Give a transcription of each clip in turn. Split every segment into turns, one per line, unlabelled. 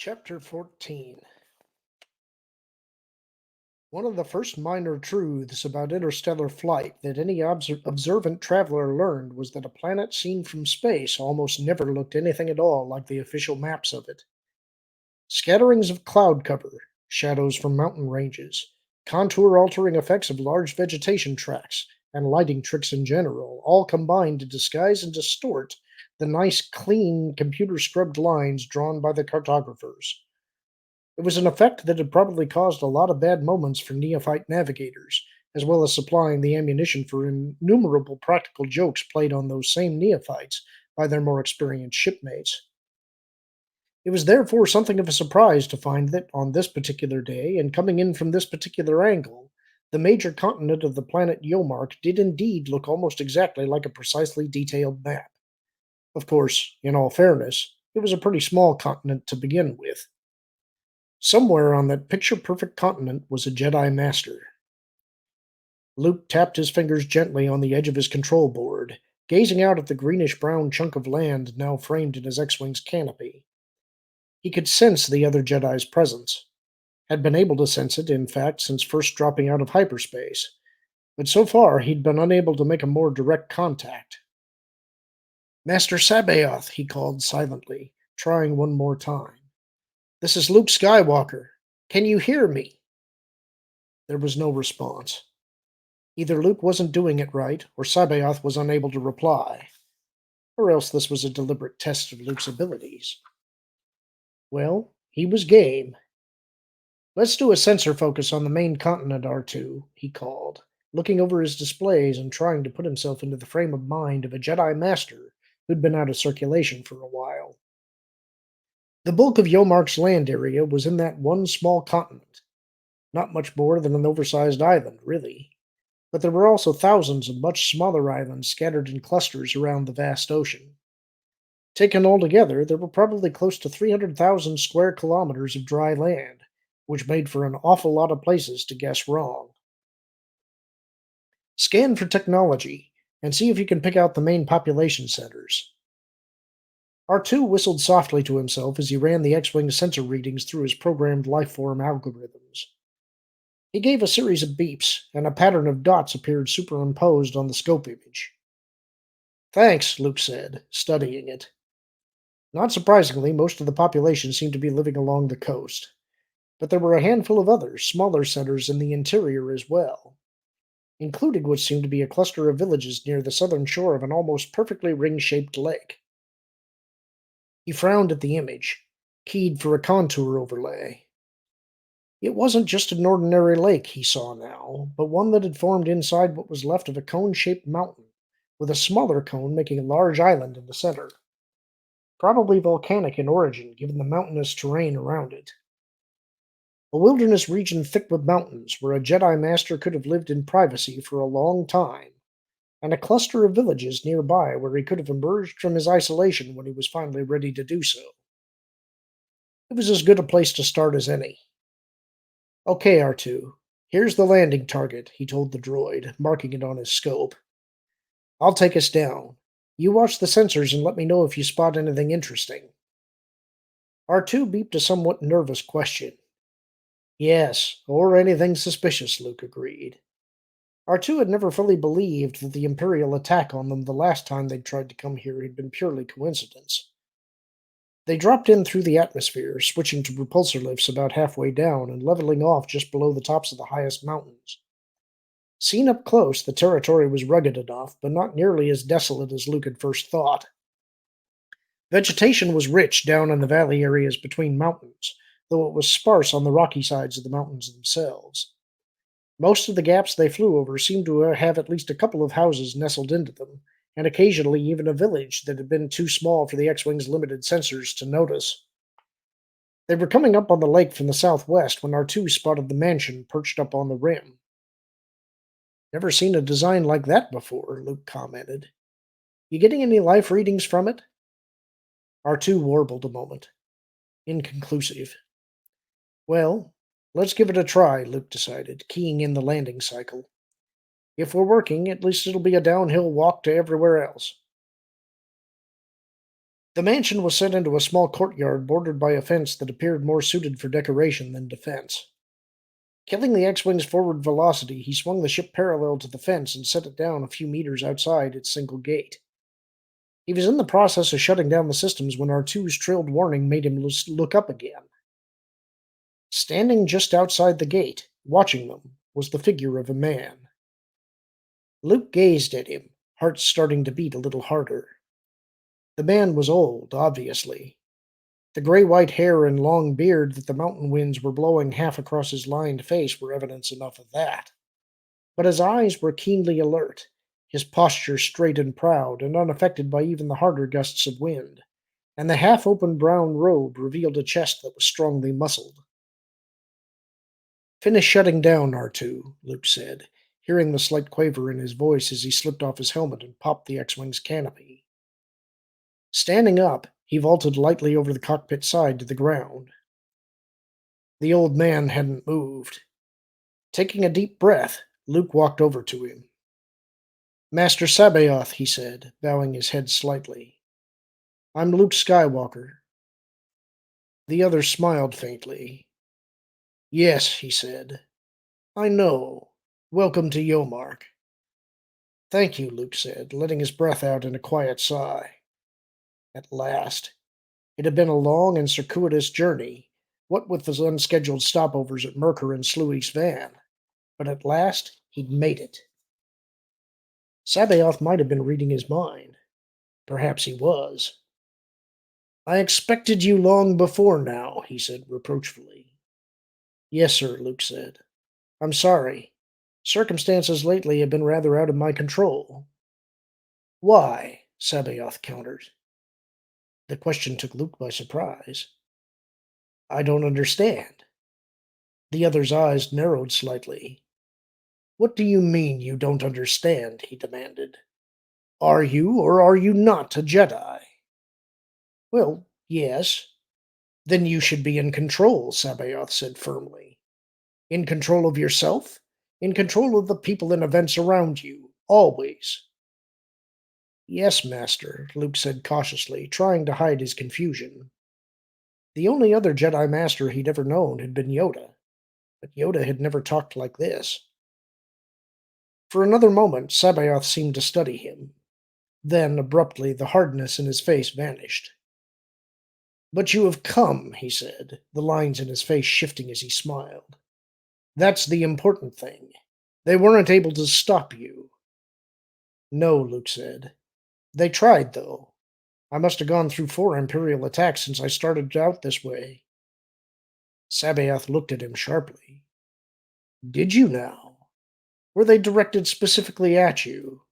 Chapter 14. One of the first minor truths about interstellar flight that any observant traveler learned was that a planet seen from space almost never looked anything at all like the official maps of it. Scatterings of cloud cover, shadows from mountain ranges, contour altering effects of large vegetation tracts, and lighting tricks in general all combine to disguise and distort the nice, clean, computer scrubbed lines drawn by the cartographers. It was an effect that had probably caused a lot of bad moments for neophyte navigators, as well as supplying the ammunition for innumerable practical jokes played on those same neophytes by their more experienced shipmates. It was therefore something of a surprise to find that, on this particular day, and coming in from this particular angle, the major continent of the planet Jomark did indeed look almost exactly like a precisely detailed map. Of course, in all fairness, it was a pretty small continent to begin with. Somewhere on that picture perfect continent was a Jedi Master. Luke tapped his fingers gently on the edge of his control board, gazing out at the greenish brown chunk of land now framed in his X Wing's canopy. He could sense the other Jedi's presence, had been able to sense it, in fact, since first dropping out of hyperspace, but so far he'd been unable to make a more direct contact. Master Sabaoth, he called silently, trying one more time. This is Luke Skywalker. Can you hear me? There was no response. Either Luke wasn't doing it right, or Sabaoth was unable to reply, or else this was a deliberate test of Luke's abilities. Well, he was game. Let's do a sensor focus on the main continent, R2, he called, looking over his displays and trying to put himself into the frame of mind of a Jedi Master who'd been out of circulation for a while. The bulk of Yomark's land area was in that one small continent, not much more than an oversized island, really. But there were also thousands of much smaller islands scattered in clusters around the vast ocean. Taken all together, there were probably close to 300,000 square kilometers of dry land, which made for an awful lot of places to guess wrong. Scan for technology, and see if you can pick out the main population centers. R2 whistled softly to himself as he ran the X Wing sensor readings through his programmed lifeform algorithms. He gave a series of beeps, and a pattern of dots appeared superimposed on the scope image. Thanks, Luke said, studying it. Not surprisingly, most of the population seemed to be living along the coast, but there were a handful of other, smaller centers in the interior as well, including what seemed to be a cluster of villages near the southern shore of an almost perfectly ring-shaped lake. He frowned at the image, keyed for a contour overlay. It wasn't just an ordinary lake he saw now, but one that had formed inside what was left of a cone-shaped mountain, with a smaller cone making a large island in the center. Probably volcanic in origin, given the mountainous terrain around it. A wilderness region thick with mountains, where a Jedi Master could have lived in privacy for a long time, and a cluster of villages nearby where he could have emerged from his isolation when he was finally ready to do so. It was as good a place to start as any. Okay, R2. Here's the landing target, he told the droid, marking it on his scope. I'll take us down. You watch the sensors and let me know if you spot anything interesting. R2 beeped a somewhat nervous question. Yes, or anything suspicious, Luke agreed. R2 had never fully believed that the Imperial attack on them the last time they'd tried to come here had been purely coincidence. They dropped in through the atmosphere, switching to repulsor lifts about halfway down and leveling off just below the tops of the highest mountains. Seen up close, the territory was rugged enough, but not nearly as desolate as Luke had first thought. Vegetation was rich down in the valley areas between mountains, though it was sparse on the rocky sides of the mountains themselves. Most of the gaps they flew over seemed to have at least a couple of houses nestled into them, and occasionally even a village that had been too small for the X Wing's limited sensors to notice. They were coming up on the lake from the southwest when R2 spotted the mansion perched up on the rim. Never seen a design like that before, Luke commented. You getting any life readings from it? R2 warbled a moment. Inconclusive. Well, let's give it a try, Luke decided, keying in the landing cycle. If we're working, at least it'll be a downhill walk to everywhere else. The mansion was set into a small courtyard bordered by a fence that appeared more suited for decoration than defense. Killing the X-Wing's forward velocity, he swung the ship parallel to the fence and set it down a few meters outside its single gate. He was in the process of shutting down the systems when R2's trilled warning made him look up again. Standing just outside the gate, watching them, was the figure of a man. Luke gazed at him, heart starting to beat a little harder. The man was old, obviously. The gray-white hair and long beard that the mountain winds were blowing half across his lined face were evidence enough of that. But his eyes were keenly alert, his posture straight and proud, and unaffected by even the harder gusts of wind, and the half-open brown robe revealed a chest that was strongly muscled. "Finish shutting down, R2," Luke said, hearing the slight quaver in his voice as he slipped off his helmet and popped the X-Wing's canopy. Standing up, he vaulted lightly over the cockpit side to the ground. The old man hadn't moved. Taking a deep breath, Luke walked over to him. "Master Sabaoth," he said, bowing his head slightly. "I'm Luke Skywalker." The other smiled faintly. "Yes," he said. "I know. Welcome to Jomark." "Thank you," Luke said, letting his breath out in a quiet sigh. At last. It had been a long and circuitous journey, what with the unscheduled stopovers at Merker and Sluice Van, but at last he'd made it. Sabaoth might have been reading his mind. Perhaps he was. "I expected you long before now," he said reproachfully. "Yes, sir," Luke said. "I'm sorry. Circumstances lately have been rather out of my control." "Why?" Sabaoth countered. The question took Luke by surprise. "I don't understand." The other's eyes narrowed slightly. "What do you mean you don't understand?" he demanded. "Are you or are you not a Jedi?" "Well, yes." "Then you should be in control," Sabaoth said firmly. "In control of yourself, in control of the people and events around you, always." "Yes, Master," Luke said cautiously, trying to hide his confusion. The only other Jedi Master he'd ever known had been Yoda, but Yoda had never talked like this. For another moment, Sabaoth seemed to study him. Then, abruptly, the hardness in his face vanished. "But you have come," he said, the lines in his face shifting as he smiled. "That's the important thing. They weren't able to stop you." "No," Luke said. "They tried, though. I must have gone through 4 Imperial attacks since I started out this way." Sabaoth looked at him sharply. "Did you now? Were they directed specifically at you?"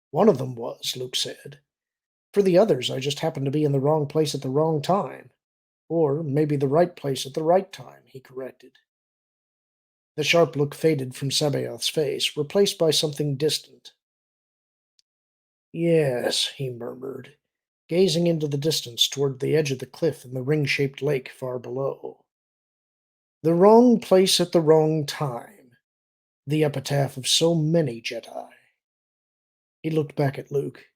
"One of them was," Luke said. "For the others, I just happened to be in the wrong place at the wrong time. Or maybe the right place at the right time," he corrected. The sharp look faded from Sabaoth's face, replaced by something distant. "Yes," he murmured, gazing into the distance toward the edge of the cliff and the ring-shaped lake far below. "The wrong place at the wrong time. The epitaph of so many Jedi." He looked back at Luke.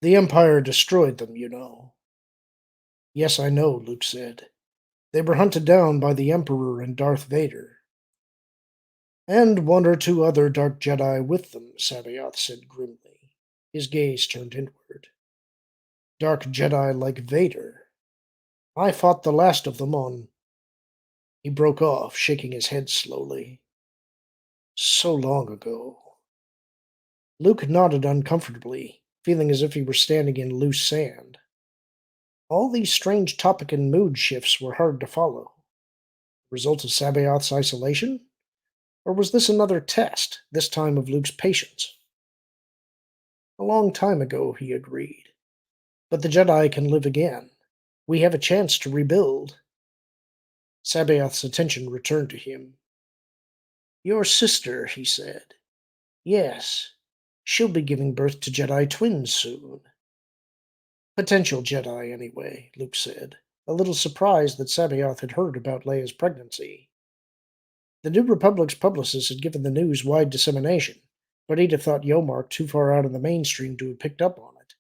"The Empire destroyed them, you know." "Yes, I know," Luke said. "They were hunted down by the Emperor and Darth Vader." "And one or two other dark Jedi with them," Sabaoth said grimly. His gaze turned inward. "Dark Jedi like Vader. I fought the last of them on—" He broke off, shaking his head slowly. "So long ago." Luke nodded uncomfortably, feeling as if he were standing in loose sand. All these strange topic and mood shifts were hard to follow. Result of Sabaoth's isolation? Or was this another test, this time of Luke's patience? "A long time ago," he agreed. "But the Jedi can live again. We have a chance to rebuild." Sabaoth's attention returned to him. "Your sister," he said. "Yes. She'll be giving birth to Jedi twins soon." "Potential Jedi, anyway," Luke said, a little surprised that Sabaoth had heard about Leia's pregnancy. The New Republic's publicists had given the news wide dissemination, but he'd have thought Yomark too far out of the mainstream to have picked up on it.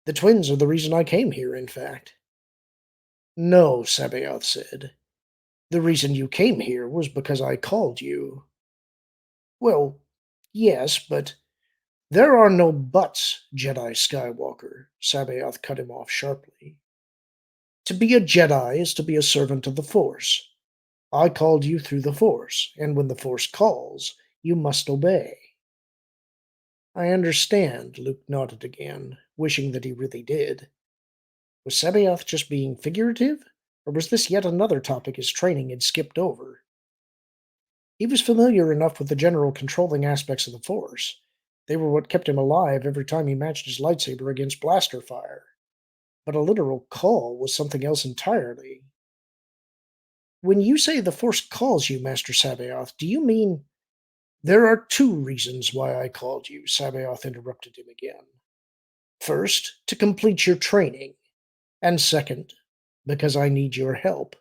The twins are the reason I came here, in fact. No, Sabaoth said. The reason you came here was because I called you. Well, yes, but there are no buts, Jedi Skywalker, Sabaoth cut him off sharply. To be a Jedi is to be a servant of the Force. I called you through the Force, and when the Force calls, you must obey. I understand, Luke nodded again, wishing that he really did. Was Sabaoth just being figurative, or was this yet another topic his training had skipped over? He was familiar enough with the general controlling aspects of the Force. They were what kept him alive every time he matched his lightsaber against blaster fire. But a literal call was something else entirely. When you say the Force calls you, Master Sabaoth, do you mean... There are two reasons why I called you, Sabaoth interrupted him again. First, to complete your training, and second, because I need your help.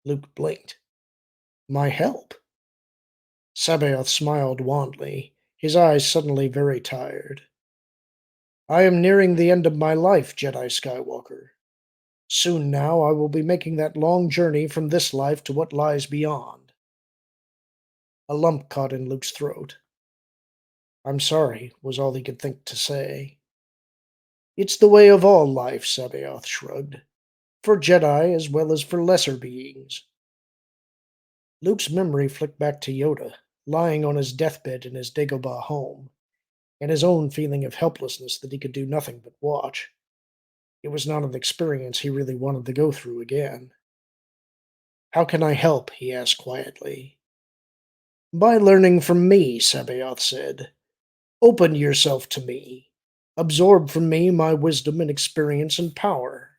Luke blinked. My help? Sabaoth smiled wanly, his eyes suddenly very tired. I am nearing the end of my life, Jedi Skywalker. Soon now I will be making that long journey from this life to what lies beyond. A lump caught in Luke's throat. I'm sorry, was all he could think to say. It's the way of all life, Sabaoth shrugged. For Jedi as well as for lesser beings. Luke's memory flicked back to Yoda, lying on his deathbed in his Dagobah home, and his own feeling of helplessness that he could do nothing but watch. It was not an experience he really wanted to go through again. How can I help? He asked quietly. By learning from me, Sabaoth said. Open yourself to me. Absorb from me my wisdom and experience and power.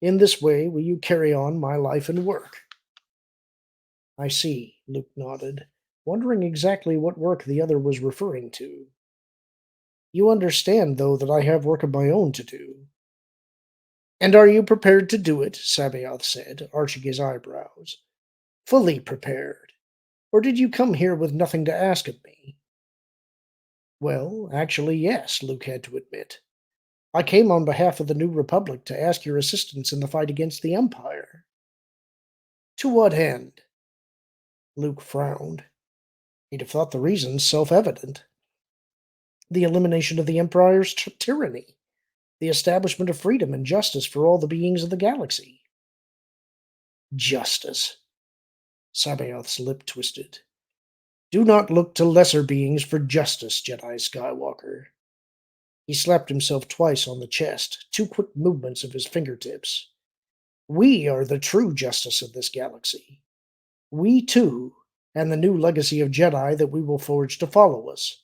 In this way will you carry on my life and work. I see, Luke nodded, wondering exactly what work the other was referring to. You understand, though, that I have work of my own to do. And are you prepared to do it? Sabaoth said, arching his eyebrows. Fully prepared. Or did you come here with nothing to ask of me? Well, actually, yes, Luke had to admit. I came on behalf of the New Republic to ask your assistance in the fight against the Empire. To what end? Luke frowned. He'd have thought the reasons self-evident. The elimination of the Empire's tyranny, the establishment of freedom and justice for all the beings of the galaxy. Justice. Sabaoth's lip twisted. Do not look to lesser beings for justice, Jedi Skywalker. He slapped himself twice on the chest, two quick movements of his fingertips. We are the true justice of this galaxy. We, too, and the new legacy of Jedi that we will forge to follow us.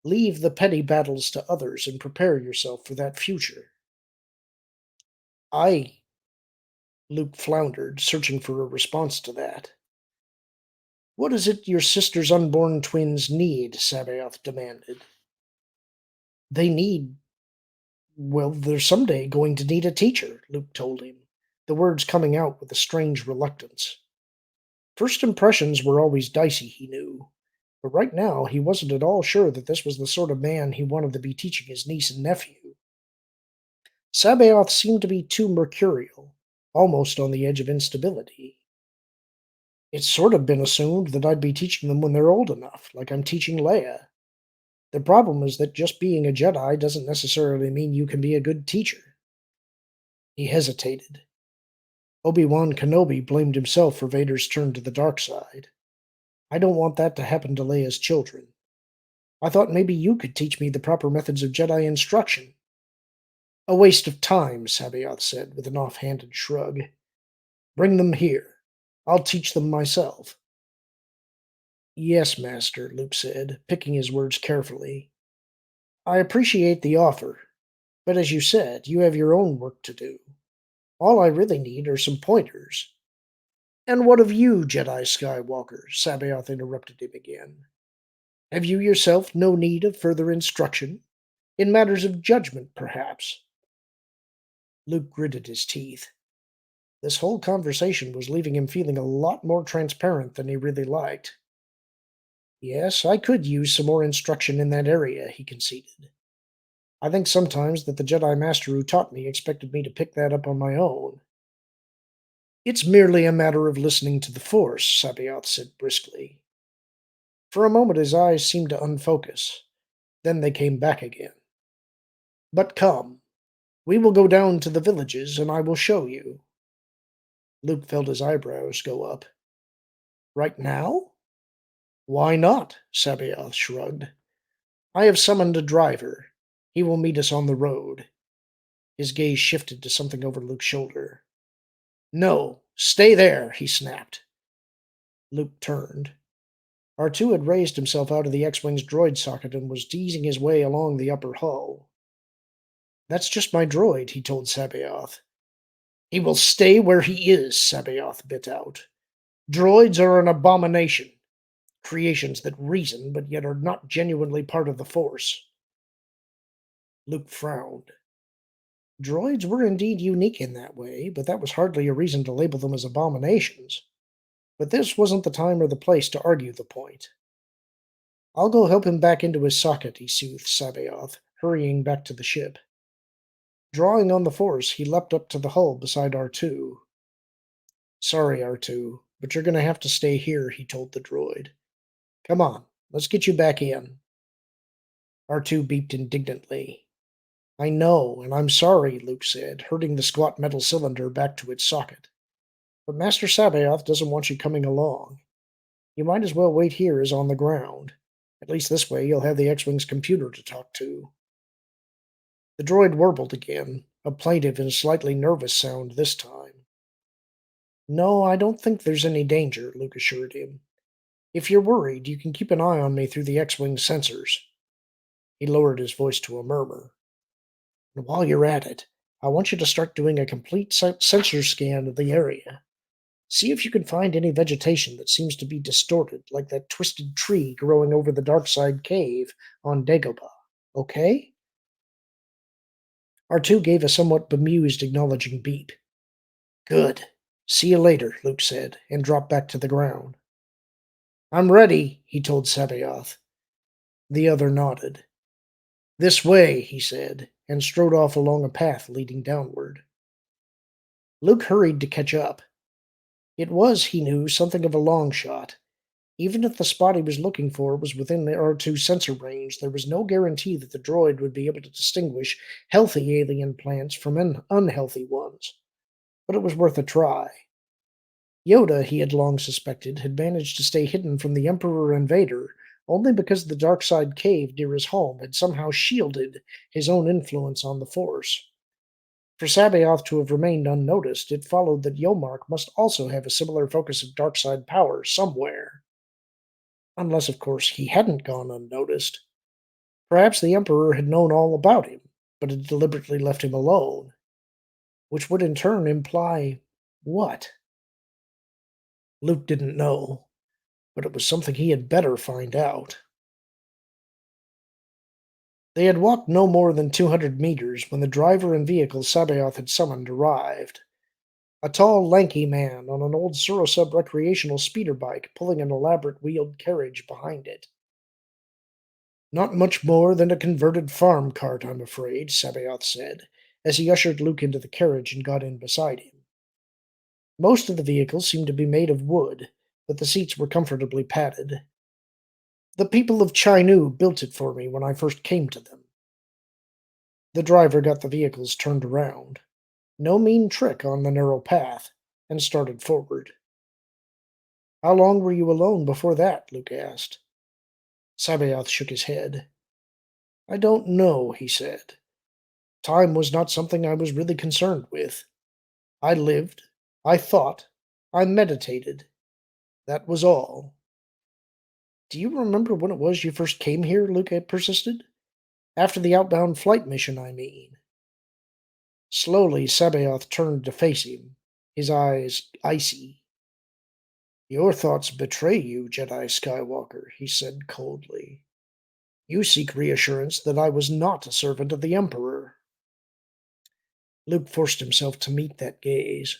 Leave the petty battles to others and prepare yourself for that future. I... Luke floundered, searching for a response to that. What is it your sister's unborn twins need? Sabaoth demanded. They need... Well, they're someday going to need a teacher, Luke told him, the words coming out with a strange reluctance. First impressions were always dicey, he knew, but right now he wasn't at all sure that this was the sort of man he wanted to be teaching his niece and nephew. Sabaoth seemed to be too mercurial, almost on the edge of instability. It's sort of been assumed that I'd be teaching them when they're old enough, like I'm teaching Leia. The problem is that just being a Jedi doesn't necessarily mean you can be a good teacher. He hesitated. Obi-Wan Kenobi blamed himself for Vader's turn to the dark side. I don't want that to happen to Leia's children. I thought maybe you could teach me the proper methods of Jedi instruction. A waste of time, Sabaoth said with an offhanded shrug. Bring them here. I'll teach them myself. Yes, Master, Luke said, picking his words carefully. I appreciate the offer, but as you said, you have your own work to do. All I really need are some pointers. And what of you, Jedi Skywalker? Sabaoth interrupted him again. Have you yourself no need of further instruction? In matters of judgment, perhaps? Luke gritted his teeth. This whole conversation was leaving him feeling a lot more transparent than he really liked. Yes, I could use some more instruction in that area, he conceded. I think sometimes that the Jedi Master who taught me expected me to pick that up on my own. It's merely a matter of listening to the Force, Sabaoth said briskly. For a moment his eyes seemed to unfocus. Then they came back again. But come, we will go down to the villages, and I will show you. Luke felt his eyebrows go up. Right now? Why not? Sabaoth shrugged. I have summoned a driver. He will meet us on the road. His gaze shifted to something over Luke's shoulder. No, stay there, he snapped. Luke turned. R2 had raised himself out of the X-Wing's droid socket and was easing his way along the upper hull. That's just my droid, he told Sabaoth. He will stay where he is, Sabaoth bit out. Droids are an abomination. Creations that reason, but yet are not genuinely part of the Force. Luke frowned. Droids were indeed unique in that way, but that was hardly a reason to label them as abominations. But this wasn't the time or the place to argue the point. I'll go help him back into his socket, he soothed Sabaoth, hurrying back to the ship. Drawing on the Force, he leapt up to the hull beside R2. Sorry, R2, but you're going to have to stay here, he told the droid. Come on, let's get you back in. R2 beeped indignantly. I know, and I'm sorry, Luke said, herding the squat metal cylinder back to its socket. But Master Sabaoth doesn't want you coming along. You might as well wait here as on the ground. At least this way you'll have the X-Wing's computer to talk to. The droid warbled again, a plaintive and slightly nervous sound this time. No, I don't think there's any danger, Luke assured him. If you're worried, you can keep an eye on me through the X-Wing sensors. He lowered his voice to a murmur. And while you're at it, I want you to start doing a complete sensor scan of the area. See if you can find any vegetation that seems to be distorted, like that twisted tree growing over the dark side cave on Dagobah. Okay? R2 gave a somewhat bemused acknowledging beep. Good. See you later, Luke said, and dropped back to the ground. I'm ready, he told Sabaoth. The other nodded. This way, he said, and strode off along a path leading downward. Luke hurried to catch up. It was, he knew, something of a long shot. Even if the spot he was looking for was within the R2 sensor range, there was no guarantee that the droid would be able to distinguish healthy alien plants from unhealthy ones. But it was worth a try. Yoda, he had long suspected, had managed to stay hidden from the Emperor and Vader only because the dark side cave near his home had somehow shielded his own influence on the Force. For Sabaoth to have remained unnoticed, it followed that Jomark must also have a similar focus of dark side power somewhere. Unless, of course, he hadn't gone unnoticed. Perhaps the Emperor had known all about him, but had deliberately left him alone. Which would in turn imply what? Luke didn't know, but it was something he had better find out. They had walked no more than 200 meters when the driver and vehicle Sabaoth had summoned arrived. A tall, lanky man on an old Surosub recreational speeder bike pulling an elaborate wheeled carriage behind it. Not much more than a converted farm cart, I'm afraid, Sabaoth said, as he ushered Luke into the carriage and got in beside him. Most of the vehicle seemed to be made of wood, but the seats were comfortably padded. The people of Chinu built it for me when I first came to them. The driver got the vehicles turned around. No mean trick on the narrow path, and started forward. How long were you alone before that? Luke asked. Sabaoth shook his head. I don't know, he said. Time was not something I was really concerned with. I lived, I thought, I meditated. That was all. Do you remember when it was you first came here? Luke persisted. After the outbound flight mission, I mean. Slowly, Sabaoth turned to face him, his eyes icy. Your thoughts betray you, Jedi Skywalker, he said coldly. You seek reassurance that I was not a servant of the Emperor. Luke forced himself to meet that gaze.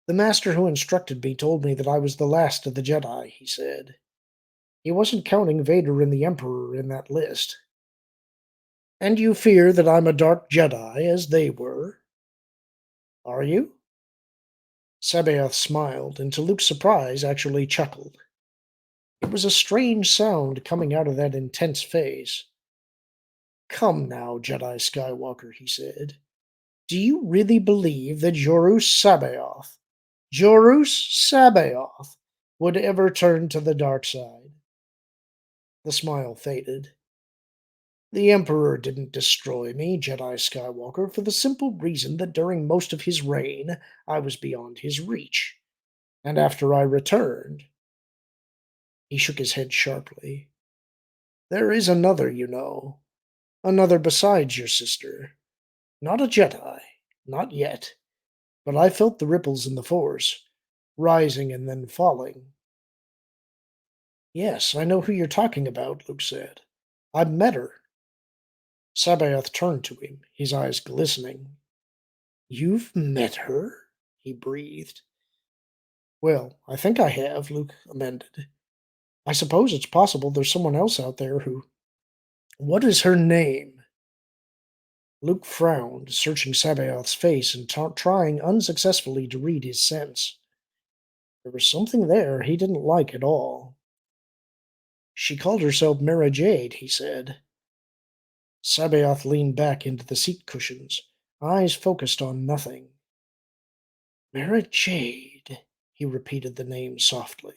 The master who instructed me told me that I was the last of the Jedi, he said. He wasn't counting Vader and the Emperor in that list. And you fear that I'm a dark Jedi, as they were? Are you? Sabaoth smiled, and to Luke's surprise, actually chuckled. It was a strange sound coming out of that intense face. Come now, Jedi Skywalker, he said. Do you really believe that Jorus Sabaoth, would ever turn to the dark side? The smile faded. The Emperor didn't destroy me, Jedi Skywalker, for the simple reason that during most of his reign I was beyond his reach. And after I returned, he shook his head sharply. There is another, you know. Another besides your sister. Not a Jedi. Not yet. But I felt the ripples in the Force, rising and then falling. Yes, I know who you're talking about, Luke said. I've met her. Sabaoth turned to him, his eyes glistening. You've met her? He breathed. Well, I think I have, Luke amended. I suppose it's possible there's someone else out there who. What is her name? Luke frowned, searching Sabaoth's face and trying unsuccessfully to read his sense. There was something there he didn't like at all. She called herself Mara Jade, he said. Sabaoth leaned back into the seat cushions, eyes focused on nothing. Mara Jade, he repeated the name softly.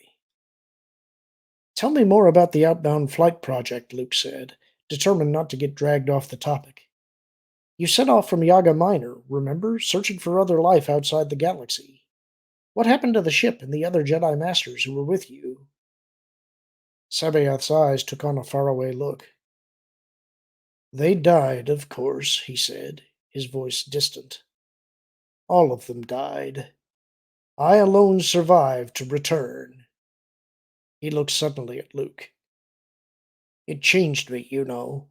Tell me more about the outbound flight project, Luke said, determined not to get dragged off the topic. You set off from Yaga Minor, remember, searching for other life outside the galaxy. What happened to the ship and the other Jedi Masters who were with you? Sabaoth's eyes took on a faraway look. They died, of course, he said, his voice distant. All of them died. I alone survived to return. He looked suddenly at Luke. It changed me, you know.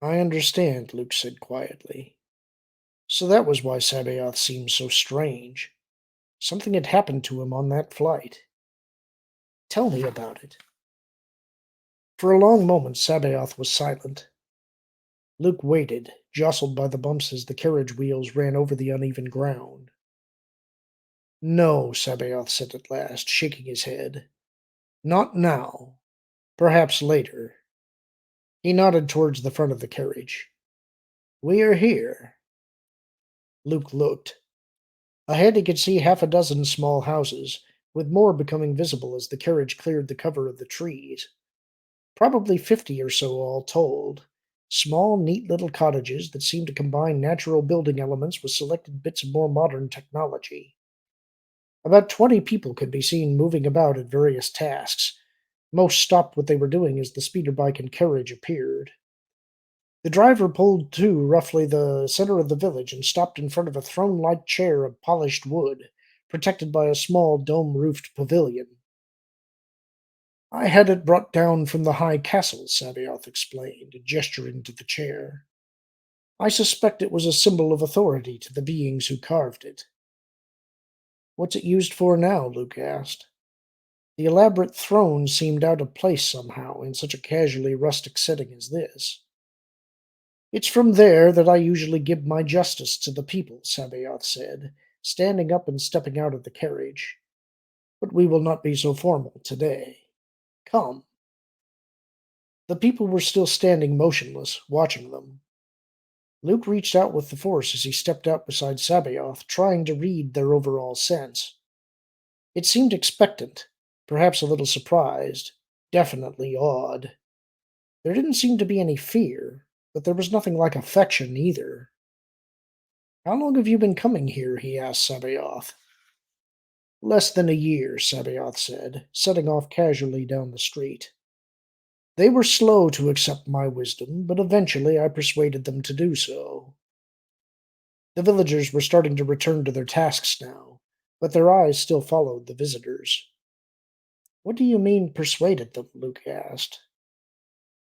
I understand, Luke said quietly. So that was why Sabaoth seemed so strange. Something had happened to him on that flight. Tell me about it. For a long moment, Sabaoth was silent. Luke waited, jostled by the bumps as the carriage wheels ran over the uneven ground. No, Sabaoth said at last, shaking his head. Not now. Perhaps later. He nodded towards the front of the carriage. We are here. Luke looked. Ahead he could see half a dozen small houses, with more becoming visible as the carriage cleared the cover of the trees. Probably 50 or so all told. Small, neat little cottages that seemed to combine natural building elements with selected bits of more modern technology. About 20 people could be seen moving about at various tasks. Most stopped what they were doing as the speeder bike and carriage appeared. The driver pulled to roughly the center of the village and stopped in front of a throne-like chair of polished wood, protected by a small dome-roofed pavilion. I had it brought down from the high castle, Sabaoth explained, gesturing to the chair. I suspect it was a symbol of authority to the beings who carved it. What's it used for now? Luke asked. The elaborate throne seemed out of place somehow in such a casually rustic setting as this. It's from there that I usually give my justice to the people, Sabaoth said, standing up and stepping out of the carriage. But we will not be so formal today. Come. The people were still standing motionless, watching them. Luke reached out with the Force as he stepped out beside Sabaoth, trying to read their overall sense. It seemed expectant, perhaps a little surprised, definitely awed. There didn't seem to be any fear, but there was nothing like affection either. How long have you been coming here? He asked Sabaoth. Less than a year, Sabaoth said, setting off casually down the street. They were slow to accept my wisdom, but eventually I persuaded them to do so. The villagers were starting to return to their tasks now, but their eyes still followed the visitors. What do you mean persuaded them? Luke asked.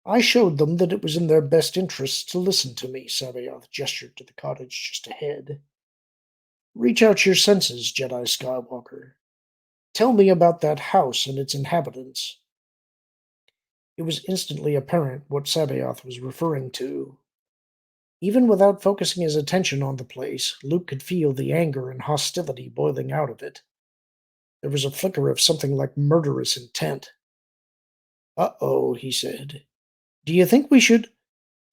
I showed them that it was in their best interests to listen to me, Sabaoth gestured to the cottage just ahead. Reach out your senses, Jedi Skywalker. Tell me about that house and its inhabitants. It was instantly apparent what Sabaoth was referring to. Even without focusing his attention on the place, Luke could feel the anger and hostility boiling out of it. There was a flicker of something like murderous intent. "Uh-oh," he said. "Do you think we should—"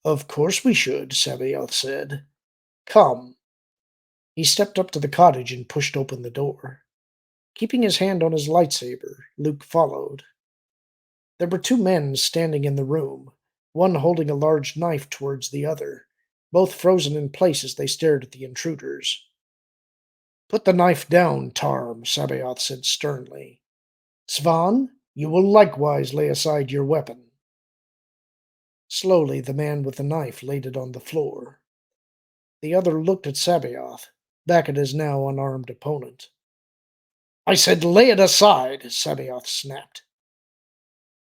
"Of course we should," Sabaoth said. "Come." He stepped up to the cottage and pushed open the door. Keeping his hand on his lightsaber, Luke followed. There were two men standing in the room, one holding a large knife towards the other, both frozen in place as they stared at the intruders. "Put the knife down, Tarm," Sabaoth said sternly. "Svan, you will likewise lay aside your weapon." Slowly, the man with the knife laid it on the floor. The other looked at Sabaoth, back at his now unarmed opponent. "I said lay it aside," Sabaoth snapped.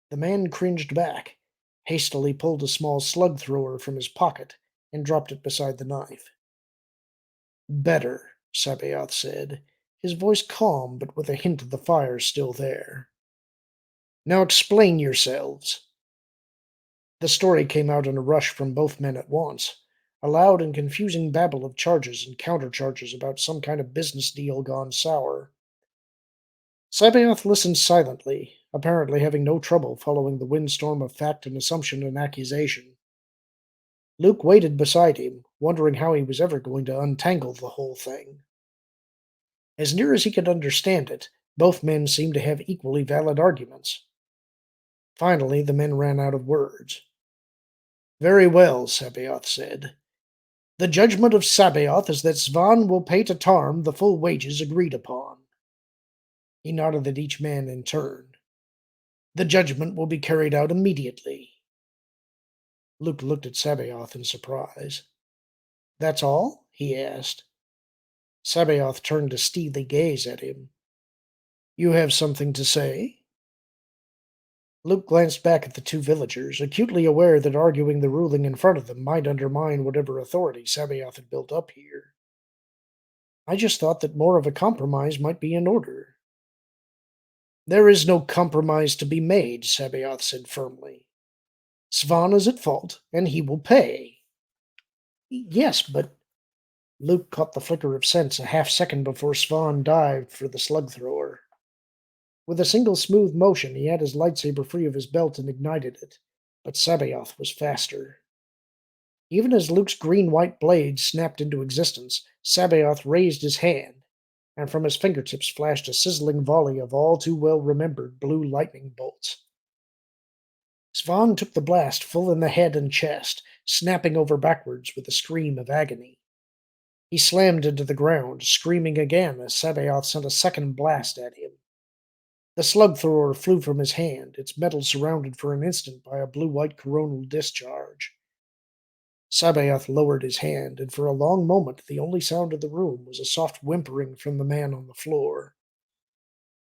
The man cringed back, hastily pulled a small slug thrower from his pocket, and dropped it beside the knife. "Better," Sabaoth said, his voice calm but with a hint of the fire still there. "Now explain yourselves." The story came out in a rush from both men at once, a loud and confusing babble of charges and countercharges about some kind of business deal gone sour. Sabaoth listened silently, apparently having no trouble following the windstorm of fact and assumption and accusation. Luke waited beside him, wondering how he was ever going to untangle the whole thing. As near as he could understand it, both men seemed to have equally valid arguments. Finally, the men ran out of words. "Very well," Sabaoth said. "The judgment of Sabaoth is that Svan will pay to Tarm the full wages agreed upon." He nodded at each man in turn. "The judgment will be carried out immediately." Luke looked at Sabaoth in surprise. "That's all?" he asked. Sabaoth turned a steely gaze at him. "You have something to say?" Luke glanced back at the two villagers, acutely aware that arguing the ruling in front of them might undermine whatever authority Sabaoth had built up here. "I just thought that more of a compromise might be in order." "There is no compromise to be made," Sabaoth said firmly. "Svan is at fault, and he will pay." "Yes, but—" Luke caught the flicker of sense a half-second before Svan dived for the slug thrower. With a single smooth motion, he had his lightsaber free of his belt and ignited it, but Sabaoth was faster. Even as Luke's green-white blade snapped into existence, Sabaoth raised his hand, and from his fingertips flashed a sizzling volley of all too well-remembered blue lightning bolts. Svan took the blast full in the head and chest, snapping over backwards with a scream of agony. He slammed into the ground, screaming again as Sabaoth sent a second blast at him. The slug thrower flew from his hand, its metal surrounded for an instant by a blue-white coronal discharge. Sabaoth lowered his hand, and for a long moment the only sound in the room was a soft whimpering from the man on the floor.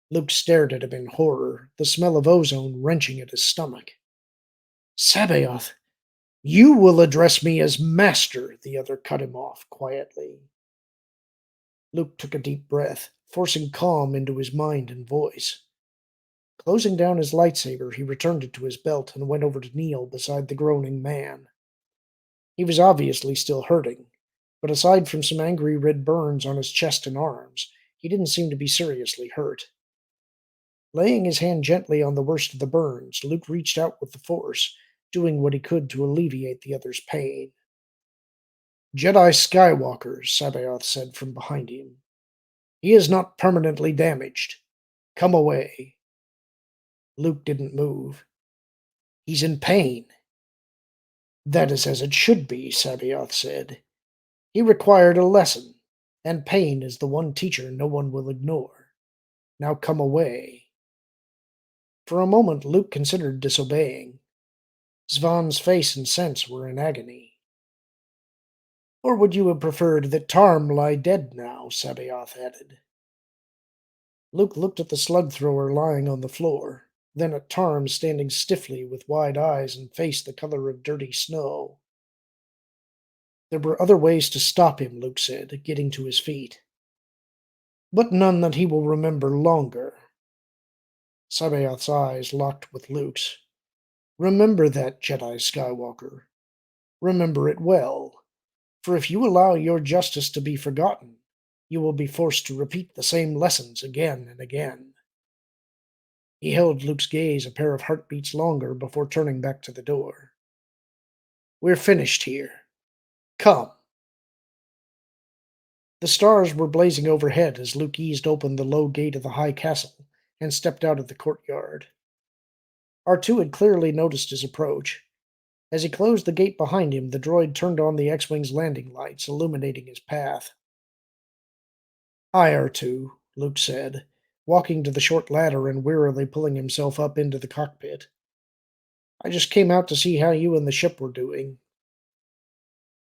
Luke stared at him in horror, the smell of ozone wrenching at his stomach. "Sabaoth, you will address me as master," the other cut him off quietly. Luke took a deep breath, forcing calm into his mind and voice. Closing down his lightsaber, he returned it to his belt and went over to kneel beside the groaning man. He was obviously still hurting, but aside from some angry red burns on his chest and arms, he didn't seem to be seriously hurt. Laying his hand gently on the worst of the burns, Luke reached out with the Force, doing what he could to alleviate the other's pain. "Jedi Skywalker," Sabaoth said from behind him. "He is not permanently damaged. Come away." Luke didn't move. "He's in pain." "That is as it should be," Sabaoth said. "He required a lesson, and pain is the one teacher no one will ignore. Now come away." For a moment Luke considered disobeying. Svan's face and sense were in agony. "Or would you have preferred that Tarm lie dead now?" Sabaoth added. Luke looked at the slug thrower lying on the floor, then at Tarm standing stiffly with wide eyes and face the color of dirty snow. "There were other ways to stop him," Luke said, getting to his feet. "But none that he will remember longer." Sabaoth's eyes locked with Luke's. Remember that, Jedi Skywalker. Remember it well, for if you allow your justice to be forgotten, you will be forced to repeat the same lessons again and again. He held Luke's gaze a pair of heartbeats longer before turning back to the door. We're finished here. Come. The stars were blazing overhead as Luke eased open the low gate of the high castle and stepped out of the courtyard. R2 had clearly noticed his approach. As he closed the gate behind him, the droid turned on the X-Wing's landing lights, illuminating his path. Hi, R2, Luke said, walking to the short ladder and wearily pulling himself up into the cockpit. I just came out to see how you and the ship were doing.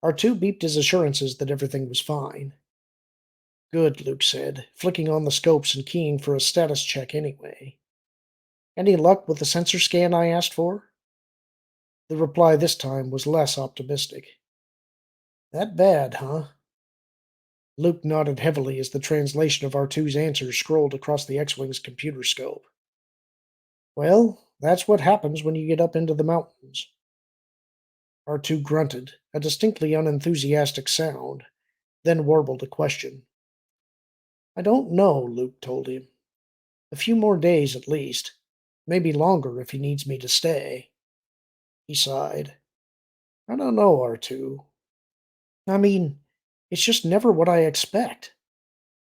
R2 beeped his assurances that everything was fine. Good, Luke said, flicking on the scopes and keying for a status check anyway. Any luck with the sensor scan I asked for? The reply this time was less optimistic. That bad, huh? Luke nodded heavily as the translation of R2's answers scrolled across the X-Wing's computer scope. Well, that's what happens when you get up into the mountains. R2 grunted, a distinctly unenthusiastic sound, then warbled a question. I don't know, Luke told him. A few more days at least. Maybe longer if he needs me to stay. He sighed. I don't know, R2. I mean, it's just never what I expect.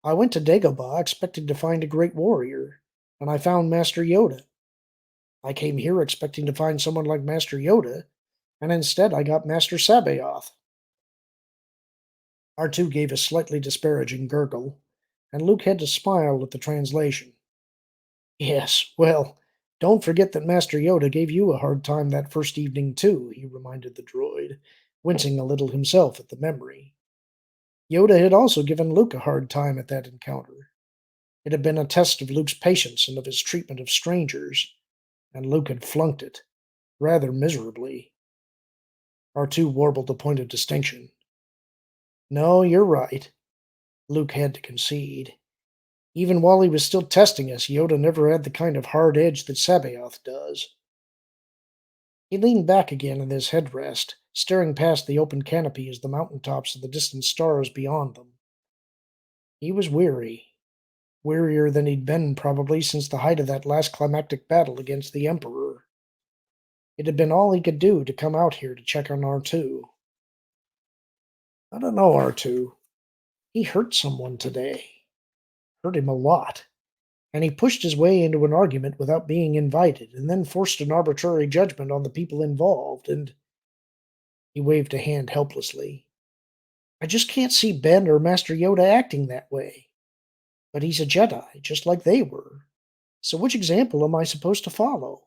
I went to Dagobah expecting to find a great warrior, and I found Master Yoda. I came here expecting to find someone like Master Yoda, and instead I got Master Sabaoth. R2 gave a slightly disparaging gurgle, and Luke had to smile at the translation. Yes, well, don't forget that Master Yoda gave you a hard time that first evening, too, he reminded the droid, wincing a little himself at the memory. Yoda had also given Luke a hard time at that encounter. It had been a test of Luke's patience and of his treatment of strangers, and Luke had flunked it, rather miserably. R2 warbled a point of distinction. No, you're right. Luke had to concede. Even while he was still testing us, Yoda never had the kind of hard edge that Sabaoth does. He leaned back again in his headrest, staring past the open canopy as the mountain tops of the distant stars beyond them. He was weary, wearier than he'd been probably since the height of that last climactic battle against the Emperor. It had been all he could do to come out here to check on R2. I don't know, R2. He hurt someone today. Hurt him a lot. And he pushed his way into an argument without being invited, and then forced an arbitrary judgment on the people involved, and he waved a hand helplessly. I just can't see Ben or Master Yoda acting that way. But he's a Jedi, just like they were. So which example am I supposed to follow?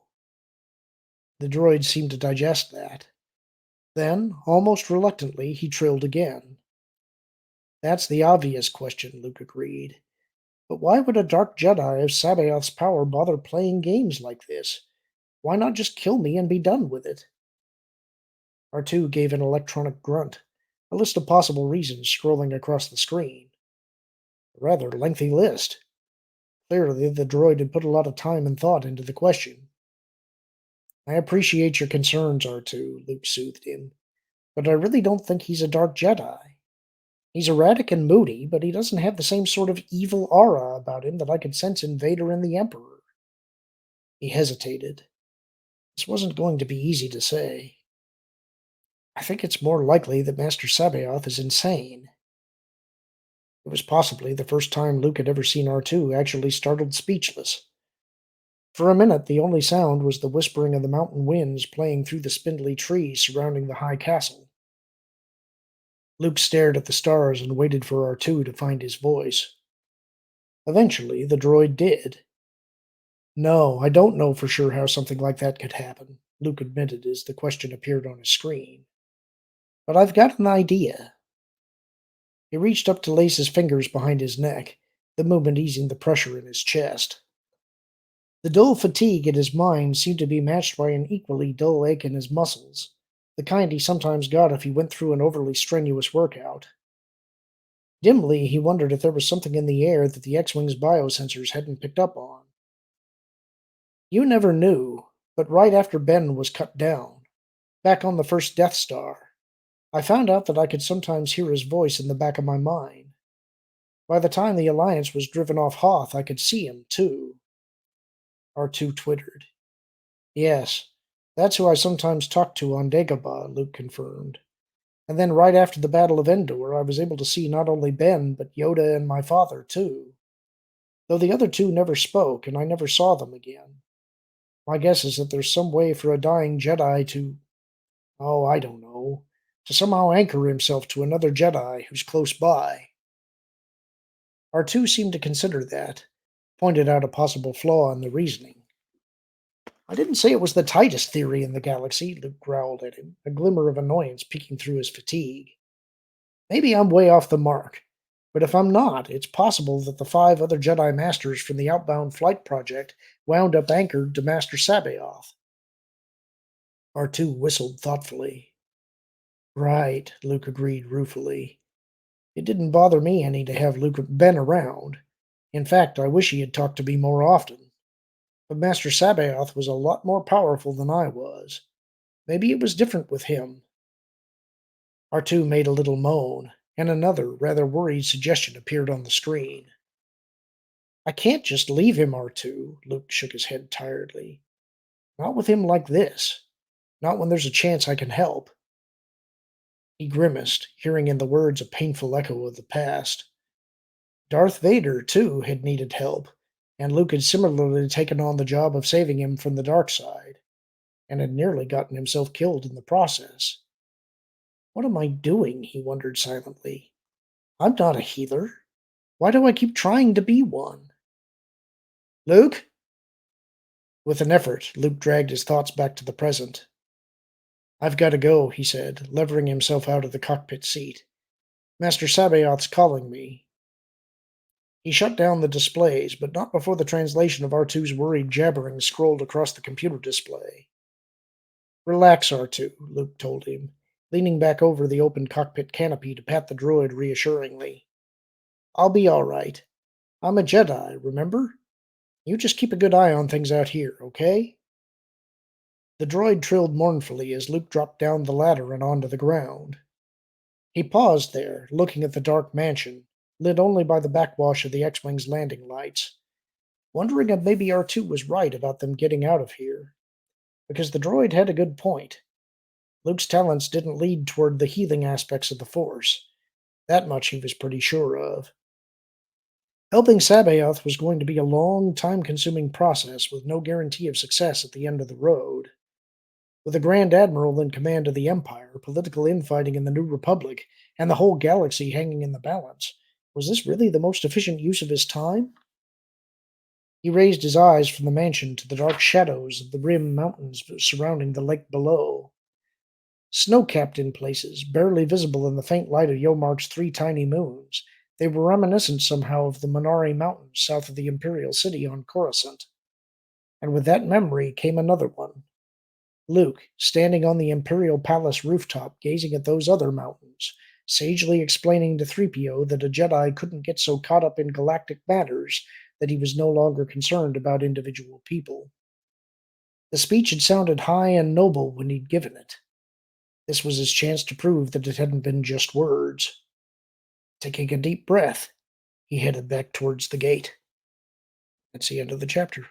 The droid seemed to digest that. Then, almost reluctantly, he trilled again. That's the obvious question, Luke agreed. But why would a dark Jedi of Sabaoth's power bother playing games like this? Why not just kill me and be done with it? R2 gave an electronic grunt, a list of possible reasons scrolling across the screen. A rather lengthy list. Clearly, the droid had put a lot of time and thought into the question. I appreciate your concerns, R2, Luke soothed him, but I really don't think he's a dark Jedi. He's erratic and moody, but he doesn't have the same sort of evil aura about him that I could sense in Vader and the Emperor. He hesitated. This wasn't going to be easy to say. I think it's more likely that Master Sabaoth is insane. It was possibly the first time Luke had ever seen R2 actually startled speechless. For a minute, the only sound was the whispering of the mountain winds playing through the spindly trees surrounding the high castle. Luke stared at the stars and waited for R2 to find his voice. Eventually, the droid did. No, I don't know for sure how something like that could happen, Luke admitted as the question appeared on his screen. But I've got an idea. He reached up to lace his fingers behind his neck, the movement easing the pressure in his chest. The dull fatigue in his mind seemed to be matched by an equally dull ache in his muscles, the kind he sometimes got if he went through an overly strenuous workout. Dimly, he wondered if there was something in the air that the X-Wing's biosensors hadn't picked up on. You never knew, but right after Ben was cut down, back on the first Death Star, I found out that I could sometimes hear his voice in the back of my mind. By the time the Alliance was driven off Hoth, I could see him, too. R2 twittered. Yes, that's who I sometimes talk to on Dagobah, Luke confirmed. And then right after the Battle of Endor, I was able to see not only Ben, but Yoda and my father, too. Though the other two never spoke, and I never saw them again. My guess is that there's some way for a dying Jedi to, oh, I don't know, to somehow anchor himself to another Jedi who's close by. R2 seemed to consider that, pointed out a possible flaw in the reasoning. I didn't say it was the tightest theory in the galaxy, Luke growled at him, a glimmer of annoyance peeking through his fatigue. Maybe I'm way off the mark, but if I'm not, it's possible that the 5 other Jedi Masters from the Outbound Flight Project wound up anchored to Master Sabaoth. R2 whistled thoughtfully. Right, Luke agreed ruefully. It didn't bother me any to have Luke Ben around. In fact, I wish he had talked to me more often. But Master Sabaoth was a lot more powerful than I was. Maybe it was different with him. R2 made a little moan, and another, rather worried suggestion appeared on the screen. I can't just leave him, R2, Luke shook his head tiredly. Not with him like this. Not when there's a chance I can help. He grimaced, hearing in the words a painful echo of the past. Darth Vader, too, had needed help, and Luke had similarly taken on the job of saving him from the dark side, and had nearly gotten himself killed in the process. What am I doing? He wondered silently. I'm not a healer. Why do I keep trying to be one? Luke? With an effort, Luke dragged his thoughts back to the present. I've got to go, he said, levering himself out of the cockpit seat. Master Sabaoth's calling me. He shut down the displays, but not before the translation of R2's worried jabbering scrolled across the computer display. Relax, R2, Luke told him, leaning back over the open cockpit canopy to pat the droid reassuringly. I'll be all right. I'm a Jedi, remember? You just keep a good eye on things out here, okay? The droid trilled mournfully as Luke dropped down the ladder and onto the ground. He paused there, looking at the dark mansion, lit only by the backwash of the X-Wing's landing lights, wondering if maybe R2 was right about them getting out of here. Because the droid had a good point. Luke's talents didn't lead toward the healing aspects of the Force. That much he was pretty sure of. Helping Sabaoth was going to be a long, time-consuming process with no guarantee of success at the end of the road. With a Grand Admiral in command of the Empire, political infighting in the New Republic, and the whole galaxy hanging in the balance, was this really the most efficient use of his time? He raised his eyes from the mansion to the dark shadows of the rim mountains surrounding the lake below. Snow-capped in places, barely visible in the faint light of Jomark's 3 tiny moons, they were reminiscent somehow of the Minari Mountains south of the Imperial City on Coruscant. And with that memory came another one. Luke, standing on the Imperial Palace rooftop gazing at those other mountains, sagely explaining to 3PO that a Jedi couldn't get so caught up in galactic matters that he was no longer concerned about individual people. The speech had sounded high and noble when he'd given it. This was his chance to prove that it hadn't been just words. Taking a deep breath, he headed back towards the gate. That's the end of the chapter.